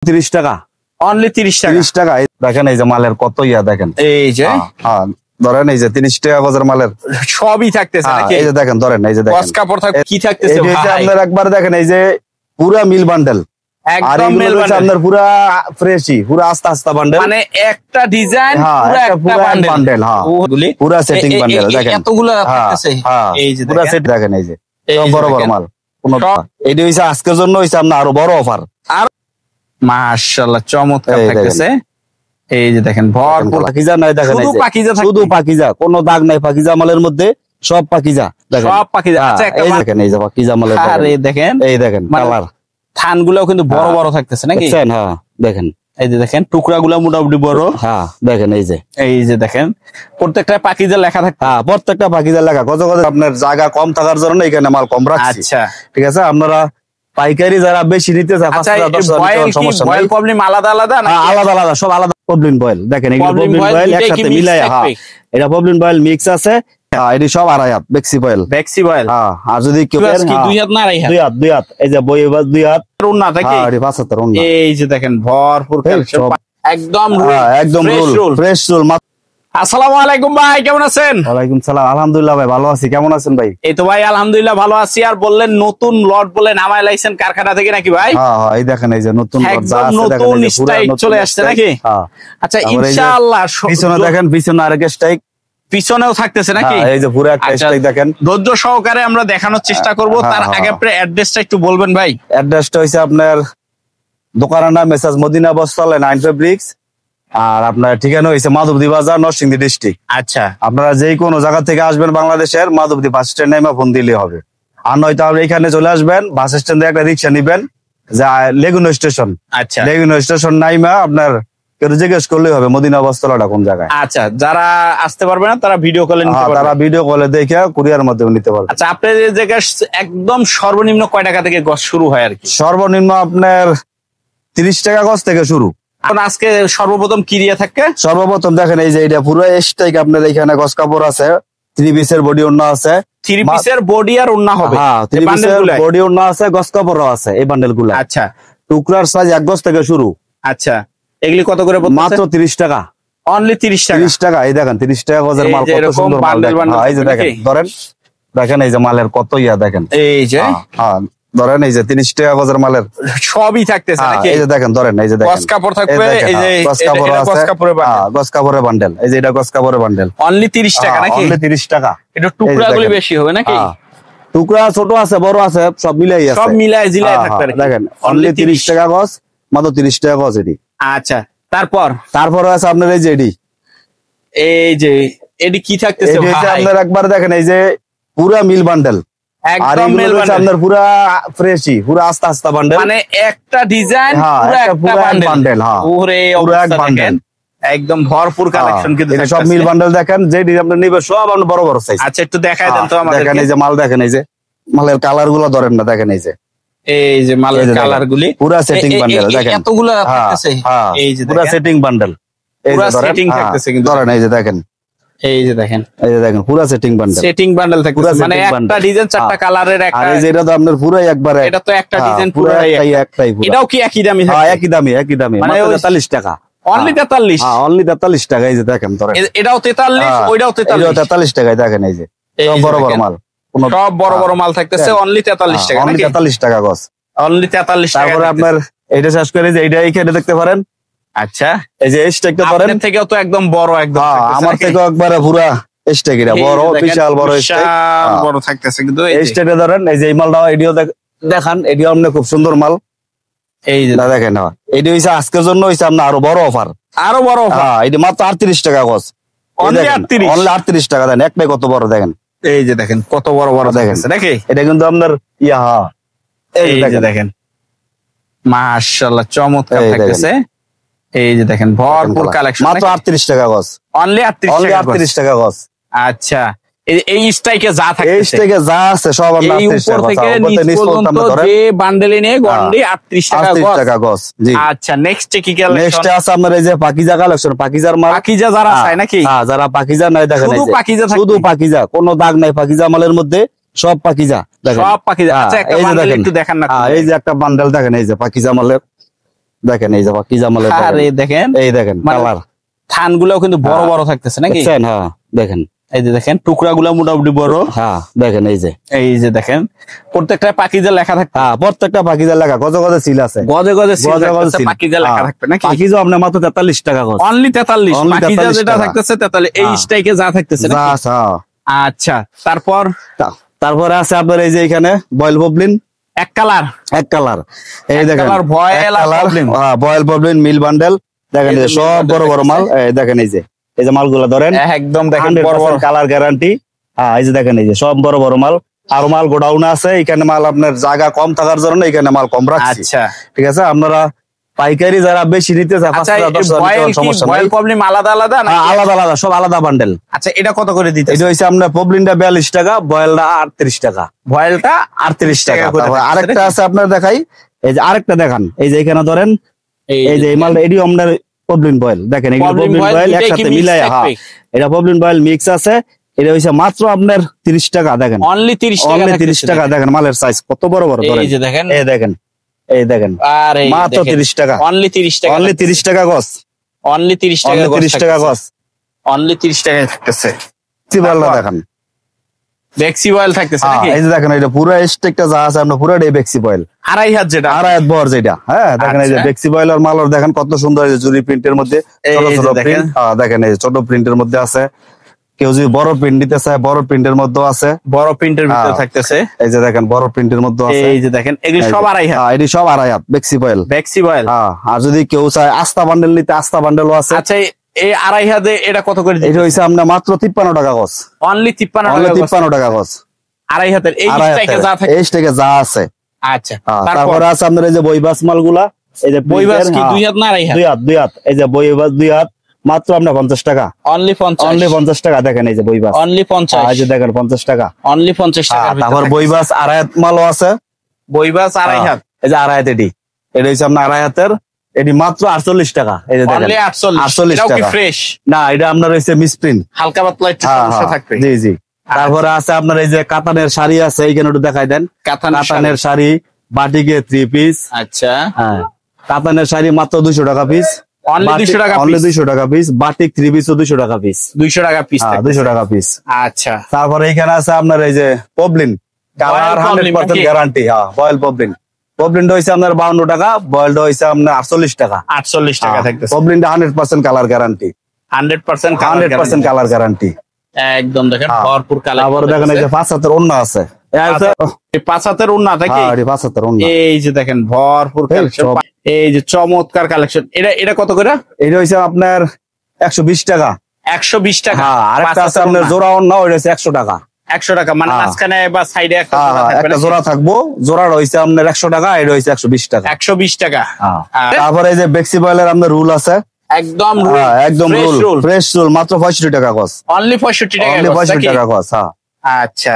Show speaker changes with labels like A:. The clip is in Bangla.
A: 30 টাকা
B: অনলি 30 টাকা
A: 30 টাকা দেখেন এই যে মালের কত ইয়া দেখেন
B: এই যে
A: হ্যাঁ ধরেন এই যে 30 টাকা গজের মালের
B: সবই থাকতেছে নাকি
A: এই যে দেখেন ধরেন এই যে দেখেন
B: গস কাপড় থাকবে কি থাকতেছে
A: এই যে
B: ভাই
A: আপনারা একবার দেখেন এই যে পুরো মিল বান্ডেল
B: একদম মিল বান্ডেল
A: আপনার পুরো ফ্রেশই পুরো আস্তে আস্তে বান্ডেল
B: মানে একটা ডিজাইন পুরো একটা বান্ডেল
A: হ্যাঁ পুরো সেটিং বান্ডেল দেখেন
B: এতগুলো থাকতেছে
A: এই যে পুরো সেট দেখেন এই যে সব বড় বড় মাল কোন এইটা হইছে আজকের জন্য হইছে আপনার আরো বড় অফার
B: আর মাশাআল্লাহ চমৎকার থাকতেছে এই যে দেখেন ভরপুর
A: পাকিজা নাই দেখেন
B: শুধু পাকিজা
A: শুধু পাকিজা কোনো দাগ নাই পাকিজা মালের মধ্যে সব পাকিজা দেখেন
B: সব পাকিজা আচ্ছা একটা
A: দেখেন এই যে পাকিজা মালের
B: আরে দেখেন
A: এই দেখেন কালার
B: থানগুলো কিন্তু বড় বড় থাকতেছে নাকি
A: দেখেন হ্যাঁ দেখেন
B: এই যে দেখেন টুকরাগুলো মোটামুটি বড়
A: হ্যাঁ দেখেন এই যে
B: দেখেন প্রত্যেকটা পাকিজা লেখা থাকে
A: হ্যাঁ প্রত্যেকটা পাকিজা লেখা কত কত আপনার জায়গা কম থাকার জন্য এখানে মাল কম রাখছি
B: আচ্ছা
A: ঠিক আছে আপনারা পাইকারি যারা বেশি নিতে চায়
B: সমস্যা নাই প্রবলেম আলাদা আলাদা না
A: আলাদা আলাদা সব আলাদা প্রবলেম বয়েল দেখেন এগুলো প্রবলেম বয়েল একসাথে মিলায়া হ্যাঁ এটা প্রবলেম বয়েল মিক্স আছে এটি সব আড়াই হাত বেক্সি বয়েল হ্যাঁ আর যদি কেউ
B: দুই হাত না আড়াই হাত
A: দুই হাত এই যে বই দুই হাত
B: ওন্না থাকে
A: হ্যাঁ এটি 5 হাতের ওন্না
B: এই যে দেখেন ভরপুর একদম
A: একদম ফ্রেশ রোল
B: আসসালামু আলাইকুম ভাই কেমন আছেন?
A: ওয়ালাইকুম সালাম আলহামদুলিল্লাহ ভাই ভালো আছি কেমন আছেন ভাই?
B: এই তো ভাই আলহামদুলিল্লাহ ভালো আছি। আর বললেন নতুন লট বলে নামায় লাইছেন কারখানা থেকে নাকি ভাই?
A: হ্যাঁ হ্যাঁ এই দেখেন এই যে নতুন লট যা আছে দেখেন
B: নতুন স্টাইল চলে আসছে নাকি?
A: হ্যাঁ
B: আচ্ছা ইনশাআল্লাহ
A: পিছনে দেখেন পিছনে আরেক স্টাইল
B: পিছনেও থাকতেছে নাকি?
A: এই যে পুরো একটা স্টাইল দেখেন
B: ধৈর্য সহকারে আমরা দেখানোর চেষ্টা করব। তার আগে আপনার অ্যাড্রেসটা একটু বলবেন ভাই।
A: অ্যাড্রেসটা হইছে আপনার দোকানের নাম মেসাজ মদিনা বস্ত্রালয় 9 ফেব্রিক্স আর আপনার ঠিকানা হয়েছে মাধবদী বাজার নরসিংদী ডিস্ট্রিক্ট।
B: আচ্ছা
A: আপনারা যে কোনো জায়গা থেকে আসবেন বাংলাদেশের মাধবদী বাস স্ট্যান্ড নেমে ফোন দিলে হবে আর নয়তো আপনি এখানে চলে আসবেন বাস স্ট্যান্ডে একটা রিক্সা নিবেন যা লেগুনা স্টেশন।
B: আচ্ছা
A: লেগুনা স্টেশন নাইমা আপনার কেউ জিজ্ঞেস করলেই হবে মদিনা বস্ত্রালয়টা কোন জায়গায়।
B: আচ্ছা যারা আসতে পারবে না তারা ভিডিও কলে নিতে পারবে,
A: তারা ভিডিও কলে দেখে কুরিয়ার মাধ্যমে নিতে পারবে।
B: আচ্ছা আপনার এই জায়গায় একদম সর্বনিম্ন কয় টাকা থেকে গজ শুরু হয় আর কি?
A: সর্বনিম্ন আপনার 30 টাকা গজ থেকে শুরু।
B: এখন আজকে সর্বপ্রথম কি দিয়ে থাকে?
A: সর্বপ্রথম দেখেন এই যে এটা পুরো স্টাইক আপনার এখানে গজ কাপড় আছে 3 পিসের বডি ওন্না আছে
B: 3 পিসের বডি আর ওন্না হবে।
A: হ্যাঁ 3 পিসের বডি ওন্না আছে গজ কাপড়ও আছে এই বান্ডেলগুলো।
B: আচ্ছা
A: টুকরার সাইজ 1 গজ থেকে শুরু।
B: আচ্ছা এগুলি কত করে পড়ছে?
A: মাত্র 30 টাকা
B: অনলি 30 টাকা
A: 30 টাকা এই দেখেন 30 টাকা গজের মাল কত সুন্দর মাল দেখেন। এই যে দেখেন ধরেন দেখেন এই যে মালের কত ইয়া দেখেন
B: এই যে
A: হ্যাঁ ধরেন এই যে 30 টাকা গজের মালের
B: সবই থাকতেছে নাকি?
A: এই যে দেখেন ধরেন এই যে দেখেন
B: গজ কাপড় থাকবে এই যে
A: গজ কাপড় আছে
B: গজ কাপড়ের বান্ডেল।
A: হ্যাঁ গজ কাপড়ের বান্ডেল এই যে এটা গজ কাপড়ের বান্ডেল
B: অনলি 30 টাকা নাকি?
A: অনলি 30 টাকা।
B: এটা টুকরাগুলি বেশি হবে নাকি?
A: টুকরা ছোট আছে বড় আছে সব মিলাই আছে
B: সব মিলাই জিলাই থাকবে
A: দেখেন অনলি 30 টাকা গজ মাত্র 30 টাকা গজ এটি।
B: আচ্ছা তারপর
A: আছে আপনার এই যে
B: এডি কি থাকতেছে ভাই?
A: আপনার একবার দেখেন এই যে পুরো মিল বান্ডেল
B: একদম মিল বান্ডেল
A: আপনার পুরো ফ্রেশই পুরো আস্তে আস্তে বান্ডেল
B: মানে একটা ডিজাইন পুরো একটা বান্ডেল। হ্যাঁ ওরে পুরো এক বান্ডেল একদম ভরপুর কালেকশন কিন্তু
A: এটা সব মিল বান্ডেল দেখেন যে আপনি নিবে সব আপনার বড় বড় সাইজ।
B: আচ্ছা একটু দেখায় দেন তো আমাদের।
A: দেখেন এই যে মাল দেখেন এই যে মালের কালার গুলো ধরেন না দেখেন এই যে
B: মালের কালার গুলি
A: পুরো সেটিং বান্ডেল দেখেন
B: এতগুলো থাকতেছে এই যে
A: পুরো সেটিং বান্ডেল
B: পুরো সেটিং থাকতেছে কিন্তু
A: ধরেন এই যে দেখেন পুরো সেটিং বান্ডেল
B: থাকতেছে মানে একটা ডিজাইন চারটা কালারের একটা।
A: আর এই যে এটা তো আপনার পুরো একবারে
B: এটা তো একটা ডিজাইন পুরো
A: একটাই পুরো।
B: এটাও কি একই দামি?
A: হ্যাঁ একই দামি
B: মানে
A: 43 টাকা
B: অনলি 43।
A: হ্যাঁ অনলি 43 টাকা এই যে দেখেন ধরেন
B: এটাও 43 ওইটাও
A: 43 টাকায় দেখেন এই যে সব বড় বড় মাল
B: সব বড় বড় মাল থাকতেছে অনলি 43 টাকা
A: অনলি 43 টাকা গজ
B: অনলি 43 টাকা।
A: তারপরে আপনার এইটা শেষ করে যে এইটা এইখানে দেখতে পারেন।
B: আচ্ছা
A: এই যে স্টেকটা ধরেন
B: আপনার থেকেও তো একদম বড় একদম
A: আমার থেকেও একবারে পুরো স্টেক এটা বড় বিশাল বড় স্টেক
B: বড় থাকতেছে কিন্তু
A: এই স্টেকটা ধরেন এই যে এই মালটা এডিও দেখান এডিও আপনি খুব সুন্দর মাল এই যে দেখেন এডি হইছে আজকের জন্য হইছে আপনার আরো বড় অফার হ্যাঁ এটা মাত্র 38 টাকা গজ
B: অনলি
A: 38 টাকা দেন একটাই কত বড় দেখেন
B: এই যে দেখেন কত বড় বড় দেখেন নাকি?
A: এটা কিন্তু আপনার
B: এই যে দেখেন মাশাআল্লাহ চমৎকার থাকতেছে এই যে দেখেন ভরপুর কালেকশন
A: মাত্র 38 টাকা গজ
B: অনলি
A: 38 টাকা গজ।
B: আচ্ছা এই স্ট্রাইকে যা থাকে
A: এই স্ট্রাইকে যা আছে সব আমরা 38 টাকা
B: থেকে নিচ পর্যন্ত যে বান্ডেলে নিয়ে গন্ডি 38 টাকা
A: গজ। জি
B: আচ্ছা নেক্সট কি কালেকশন?
A: নেক্সট আছে আমাদের এই যে পাকিজা কালেকশন পাকিজার মাল
B: পাকিজা যারা চায় নাকি?
A: হ্যাঁ যারা পাকিজা নাই দেখেন
B: শুধু পাকিজা
A: শুধু পাকিজা কোনো দাগ নাই পাকিজা মালের মধ্যে সব পাকিজা দেখেন
B: সব পাকিজা। আচ্ছা একটা বান্ডেল একটু দেখান না।
A: এই যে একটা বান্ডেল দেখেন এই যে পাকিজা মালের দেখেন এই যে কি জামালের
B: আরে দেখেন,
A: এই দেখেন কালার,
B: থান গুলাও কিন্তু বড় বড় থাকতেছে নাকি?
A: হ্যাঁ দেখেন,
B: এই যে দেখেন টুকরা গুলা মোটামুটি বড়।
A: হ্যাঁ দেখেন এই যে
B: দেখেন প্রত্যেকটা পাকিজা লেখা থাকবে।
A: হ্যাঁ প্রত্যেকটা পাকিজা লেখা, গজে গজে সিল আছে,
B: গজে গজে পাকিজা লেখা থাকবে নাকি?
A: পাকিজা আপনার মাত্র 43 টাকা গজ,
B: অনলি 43। পাকিজা
A: 43
B: যেটা
A: টাকা।
B: থাকতেছে 43, এই স্ট্রাইকে যা থাকতেছে নাকি? আচ্ছা,
A: তারপরে আছে আপনার এই যে এখানে বয়েল পবলিন
B: এক কালার,
A: এই দেখেন বয়েল পবলিন মিল বান্ডেল, দেখেন এই যে সব বড় বড় মাল, এই দেখেন এই যে মালগুলা ধরেন
B: একদম দেখেন বড় বড়
A: কালার গ্যারান্টি। হ্যাঁ এই যে দেখেন এই যে সব বড় বড় মাল, আর মাল গোডাউন আছে, এখানে মাল আপনার জায়গা কম থাকার জন্য এখানে মাল কম রাখছি।
B: আচ্ছা
A: ঠিক আছে, আপনারা পাইকারি যারা বেশি নিতে চায়
B: বয়েল প্রবলেম আলাদা আলাদা না?
A: আলাদা আলাদা, সব আলাদা বান্ডেল।
B: আচ্ছা এটা কত করে দিতে?
A: এটা হচ্ছে আপনার পবলিনটা 42 টাকা, বয়েলটা 38 টাকা,
B: বয়েলটা
A: 38 টাকা। আরেকটা আছে আপনার দেখাই, এই যে আরেকটা দেখান, এই যে এখানে ধরেন এই যে এই মালটা, এটিও আপনার পবলিন বয়েল, দেখেন এগুলো পবলিন বয়েল একসাথে মিলায়। হ্যাঁ এটা পবলিন বয়েল মিক্স আছে, এটা হইছে মাত্র আপনার 30 টাকা। দেখেন
B: অনলি 30 টাকা,
A: দেখেন মালের সাইজ কত বড় বড়,
B: এই যে দেখেন,
A: এই দেখেন মাত্র 30 টাকা,
B: অনলি 30 টাকা
A: গজ,
B: অনলি 30 টাকা
A: গজ,
B: অনলি 30 টাকায় থাকতেছে।
A: সিবালটা দেখেন,
B: বেক্সি বয়েল থাকতেছে নাকি?
A: এই যে দেখেন এটা পুরো স্টেকটা যা আছে আপনার পুরোটাই বেক্সি বয়েল,
B: 2.5 হাত যেটা,
A: 2.5 হাত বড় যেটা। হ্যাঁ দেখেন এই যে বেক্সি বয়েলের মালর দেখেন কত সুন্দর, এই যে জুরি প্রিন্টের মধ্যে ছোট ছোট প্রিন্ট। দেখেন এই ছোট প্রিন্টের মধ্যে আছে, কেউ যদি বড় প্রিন্ট নিতে চায় বড় প্রিন্টের মধ্যে আছে,
B: বড় প্রিন্টের ভিতরে থাকতেছে।
A: এই যে দেখেন বড় প্রিন্টের মধ্যে আছে,
B: এই যে দেখেন এগুলো সব 2.5 হাত।
A: এটি সব 2.5 হাত বেক্সি বয়েল। আর যদি কেউ চায় আস্তা বান্ডেল নিতে, আস্তা বান্ডেলও আছে।
B: আচ্ছা এই 2.5 হাতে এটা কত করে?
A: এটা হইছে আপনার মাত্র 53 টাকা গজ,
B: অনলি 53
A: টাকা গজ,
B: 2.5 হাতের এই স্ট্রাইকে যা থাকে,
A: এই স্ট্রাইকে যা আছে।
B: আচ্ছা
A: তারপরে আছে আপনার এই যে বইবাস মালগুলা, এই যে
B: বইবাস কি 2 হাত না 2.5 হাত?
A: 2 হাত, এই যে বইবাস 2 হাত মাত্র আপনার 50 টাকা,
B: অনলি 50
A: টাকা। দেখেন এই যে বইবাস
B: অনলি 50,
A: এই যে দেখেন 50 টাকা,
B: অনলি 50 টাকা।
A: তারপর বইবাস 2.5 হাত মালও আছে,
B: বইবাস 2.5 হাত,
A: এই যে 2.5 হাত, এটা হচ্ছে আপনার 2.5 হাতের, এটি মাত্র 48 টাকা। এই যে দেখেন
B: 48 টাকা কি ফ্রেশ
A: না, এটা আপনার হইছে মিসপ্রিন্ট,
B: হালকা পাতলা একটু সমস্যা থাকবে।
A: জি। তারপরে আছে আপনার এই যে কাতানের শাড়ি আছে, এইখানে একটু দেখাই দেন, কাতানের শাড়ি বাটিকে 3 পিস।
B: আচ্ছা
A: হ্যাঁ কাতানের শাড়ি মাত্র 200 টাকা পিস,
B: অনলি
A: 200 টাকা পিস, বাটিক 3 পিসও 200 টাকা পিস,
B: 200 টাকা পিস,
A: 200 টাকা পিস।
B: আচ্ছা
A: তারপরে এখানে আছে আপনার এই যে পবলিন, কালার 100% গ্যারান্টি। হ্যাঁ বয়েল পবলিনটা হইছে আপনার 52 টাকা, বয়েলটা হইছে আপনার 48 টাকা।
B: 48 টাকা থাকতেছে।
A: পবলিনটা 100% কালার গ্যারান্টি,
B: 100%
A: কালার গ্যারান্টি,
B: একদম দেখেন ভরপুর কালার।
A: তারপরে দেখেন এই যে 5 হাতের ওন্না আছে,
B: এই 5 হাতের ওন্না থাকে,
A: 5 হাতের ওন্না,
B: এই যে দেখেন ভরপুর কালেকশন, এই যে চমৎকার কালেকশন। এটা কত করে?
A: এটা হইছে আপনার 120 টাকা,
B: 120 টাকা।
A: আরেকটা আছে আপনার জোড়া ওন্না, ওইটা হচ্ছে 100 টাকা,
B: 100 টাকা, মানে মাঝখানে বা সাইডে একটা
A: জোড়া থাকবো, জোড়াটা হইছে আপনার 100 টাকা, এটা হইছে 120 টাকা,
B: 120 টাকা।
A: তারপরে এই যে বেক্সি বয়েলের আপনার রুল আছে,
B: একদম
A: ফ্রেশ রুল মাত্র 65 টাকা গজ,
B: অনলি 65 টাকা,
A: 65 টাকা গজ।
B: আচ্ছা